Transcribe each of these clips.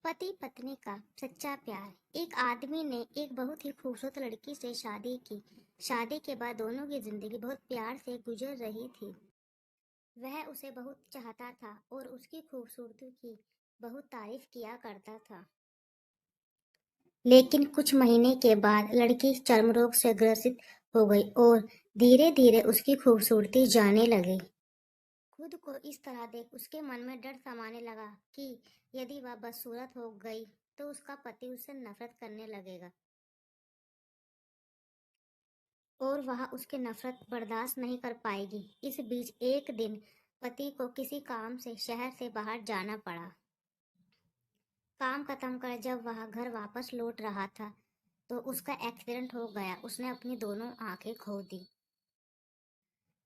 पति पत्नी का सच्चा प्यार। एक आदमी ने एक बहुत ही खूबसूरत लड़की से शादी की। शादी के बाद दोनों की जिंदगी बहुत प्यार से गुजर रही थी। वह उसे बहुत चाहता था और उसकी खूबसूरती की बहुत तारीफ किया करता था। लेकिन कुछ महीने के बाद लड़की चर्म रोग से ग्रसित हो गई और धीरे धीरे उसकी खूबसूरती जाने लगी। खुद को इस तरह देख उसके मन में डर समाने लगा कि यदि वह बदसूरत हो गई तो उसका पति उससे नफरत करने लगेगा और वह उसकी नफरत बर्दाश्त नहीं कर पाएगी। इस बीच एक दिन पति को किसी काम से शहर से बाहर जाना पड़ा। काम खत्म कर जब वह घर वापस लौट रहा था तो उसका एक्सीडेंट हो गया। उसने अपनी दोनों आंखें खो दी।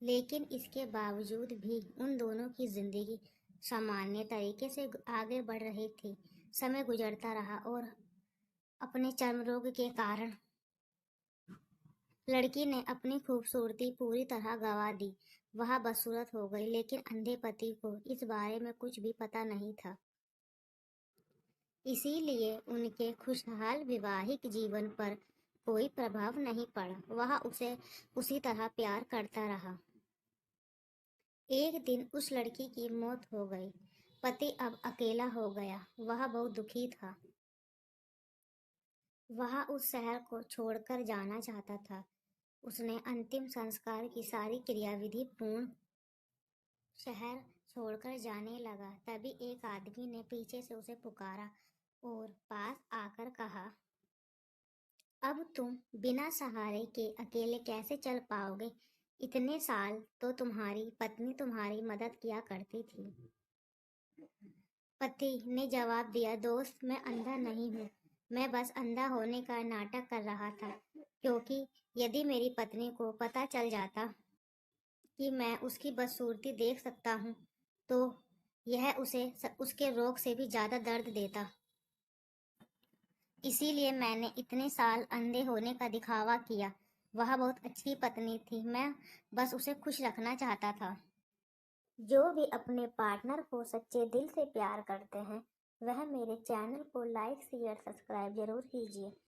लेकिन इसके बावजूद भी उन दोनों की जिंदगी सामान्य तरीके से आगे बढ़ रही थी। समय गुजरता रहा और अपने चर्म रोग के कारण लड़की ने अपनी खूबसूरती पूरी तरह गंवा दी। वह बदसूरत हो गई, लेकिन अंधे पति को इस बारे में कुछ भी पता नहीं था। इसीलिए उनके खुशहाल वैवाहिक जीवन पर कोई प्रभाव नहीं पड़ा। वह उसे उसी तरह प्यार करता रहा। एक दिन उस लड़की की मौत हो गई। पति अब अकेला हो गया। वह बहुत दुखी था। वह उस शहर को छोड़कर जाना चाहता था। उसने अंतिम संस्कार की सारी क्रियाविधि पूर्ण शहर छोड़कर जाने लगा। तभी एक आदमी ने पीछे से उसे पुकारा और पास आकर कहा, अब तुम बिना सहारे के अकेले कैसे चल पाओगे? इतने साल तो तुम्हारी पत्नी तुम्हारी मदद किया करती थी। पति ने जवाब दिया, दोस्त, मैं अंधा नहीं हूँ। मैं बस अंधा होने का नाटक कर रहा था, क्योंकि यदि मेरी पत्नी को पता चल जाता कि मैं उसकी बदसूरती देख सकता हूँ तो यह उसे उसके रोग से भी ज्यादा दर्द देता। इसीलिए मैंने इतने साल अंधे होने का दिखावा किया। वह बहुत अच्छी पत्नी थी। मैं बस उसे खुश रखना चाहता था। जो भी अपने पार्टनर को सच्चे दिल से प्यार करते हैं वह मेरे चैनल को लाइक शेयर सब्सक्राइब जरूर कीजिए।